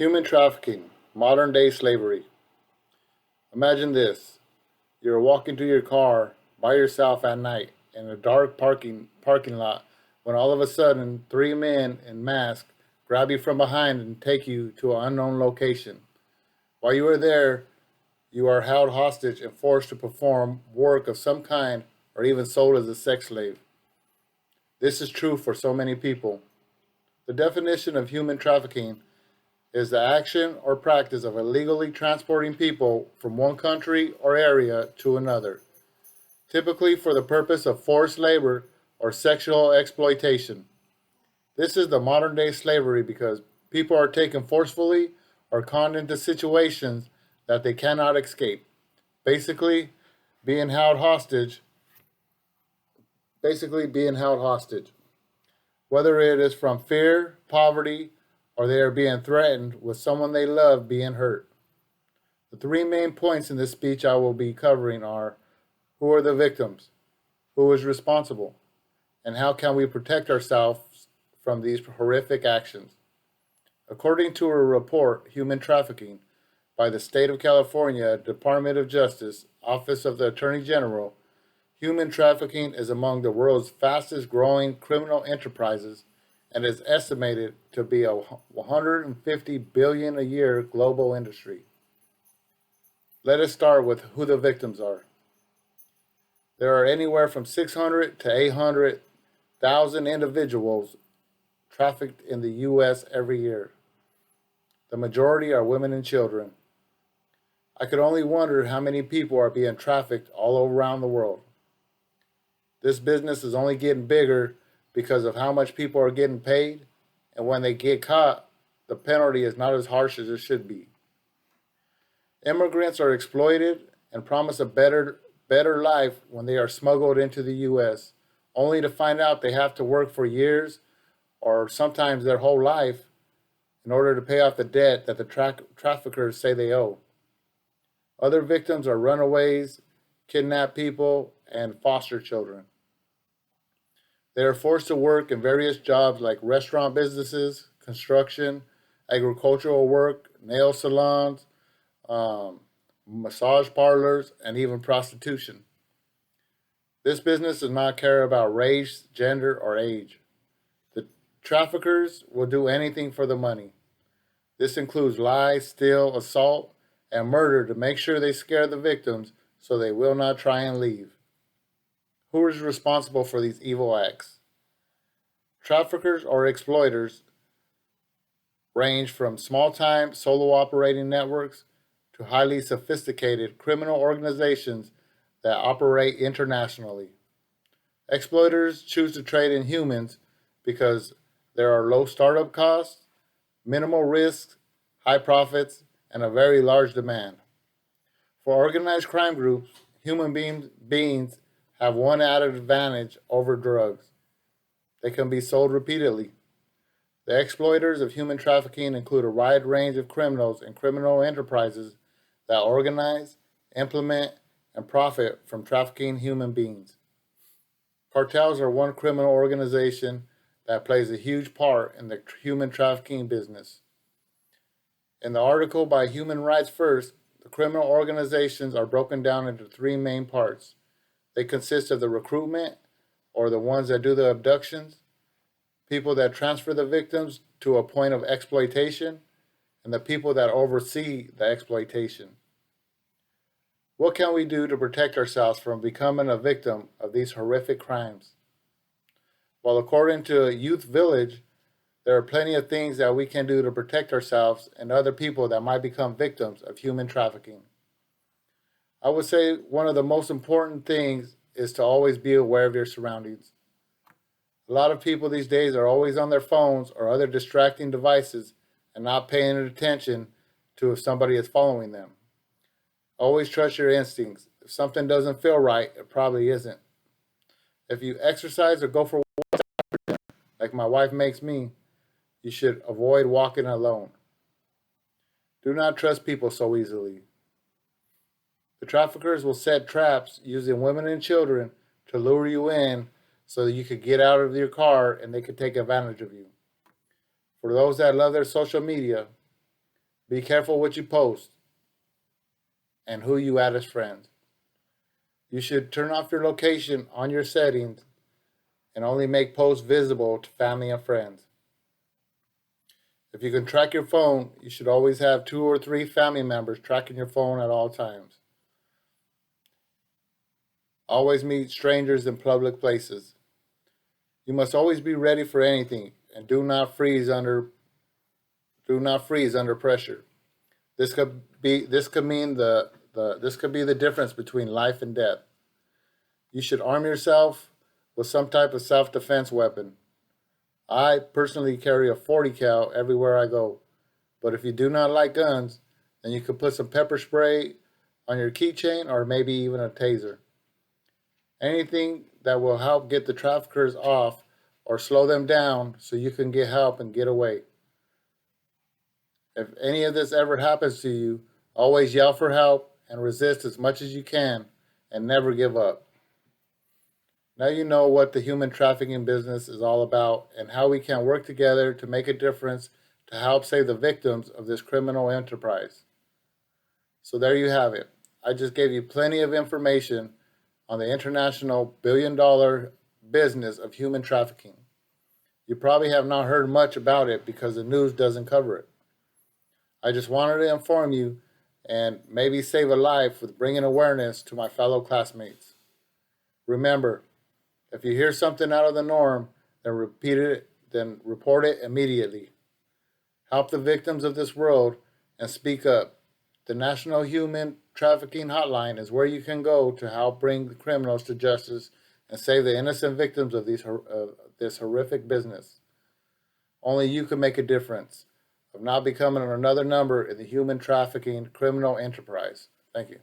Human trafficking, modern day slavery. Imagine this. You're walking to your car by yourself at night in a dark parking lot when all of a sudden three men in masks grab you from behind and take you to an unknown location. While you are there, you are held hostage and forced to perform work of some kind or even sold as a sex slave. This is true for so many people. The definition of human trafficking is the action or practice of illegally transporting people from one country or area to another, typically for the purpose of forced labor or sexual exploitation. This is the modern day slavery because people are taken forcefully or conned into situations that they cannot escape. Basically, being held hostage, being held hostage, whether it is from fear, poverty, or they are being threatened with someone they love being hurt. The three main points in this speech I will be covering are: who are the victims, who is responsible, and how can we protect ourselves from these horrific actions. According to a report, Human Trafficking, by the State of California Department of Justice, Office of the Attorney General, human trafficking is among the world's fastest growing criminal enterprises and is estimated to be a 150 billion a year global industry. Let us start with who the victims are. There are anywhere from 600 to 800,000 individuals trafficked in the US every year. The majority are women and children. I could only wonder how many people are being trafficked all around the world. This business is only getting bigger because of how much people are getting paid, and when they get caught, the penalty is not as harsh as it should be. Immigrants are exploited and promised a better life when they are smuggled into the US, only to find out they have to work for years or sometimes their whole life in order to pay off the debt that the traffickers say they owe. Other victims are runaways, kidnapped people, and foster children. They are forced to work in various jobs like restaurant businesses, construction, agricultural work, nail salons, massage parlors, and even prostitution. This business does not care about race, gender, or age. The traffickers will do anything for the money. This includes lie, steal, assault, and murder to make sure they scare the victims so they will not try and leave. Who is responsible for these evil acts? Traffickers or exploiters range from small-time solo operating networks to highly sophisticated criminal organizations that operate internationally. Exploiters choose to trade in humans because there are low startup costs, minimal risks, high profits, and a very large demand. For organized crime groups, beings have one added advantage over drugs. They can be sold repeatedly. The exploiters of human trafficking include a wide range of criminals and criminal enterprises that organize, implement, and profit from trafficking human beings. Cartels are one criminal organization that plays a huge part in the human trafficking business. In the article by Human Rights First, the criminal organizations are broken down into three main parts. They consist of the recruitment, or the ones that do the abductions, people that transfer the victims to a point of exploitation, and the people that oversee the exploitation. What can we do to protect ourselves from becoming a victim of these horrific crimes? Well, according to Youth Village, there are plenty of things that we can do to protect ourselves and other people that might become victims of human trafficking. I would say one of the most important things is to always be aware of your surroundings. A lot of people these days are always on their phones or other distracting devices and not paying attention to if somebody is following them. Always trust your instincts. If something doesn't feel right, it probably isn't. If you exercise or go for walks, like my wife makes me, you should avoid walking alone. Do not trust people so easily. The traffickers will set traps using women and children to lure you in so that you could get out of your car and they could take advantage of you. For those that love their social media, Be careful what you post and who you add as friends. You should turn off your location on your settings and only make posts visible to family and friends. If you can track your phone, you should always have 2 or 3 family members tracking your phone at all times. Always meet strangers in public places. You must always be ready for anything and do not freeze under pressure. This could be the difference between life and death. You should arm yourself with some type of self-defense weapon. I personally carry a 40 cal everywhere I go. But if you do not like guns, then you could put some pepper spray on your keychain or maybe even a taser. Anything that will help get the traffickers off or slow them down so you can get help and get away. If any of this ever happens to you, always yell for help and resist as much as you can and never give up. Now you know what the human trafficking business is all about and how we can work together to make a difference to help save the victims of this criminal enterprise. So there you have it. I just gave you plenty of information on the international billion-dollar business of human trafficking. You probably have not heard much about it because the news doesn't cover it. I just wanted to inform you and maybe save a life with bringing awareness to my fellow classmates. Remember, if you hear something out of the norm, then report it immediately. Help the victims of this world and speak up. The National Human Trafficking Hotline is where you can go to help bring the criminals to justice and save the innocent victims of this horrific business. Only you can make a difference of not becoming another number in the human trafficking criminal enterprise. Thank you.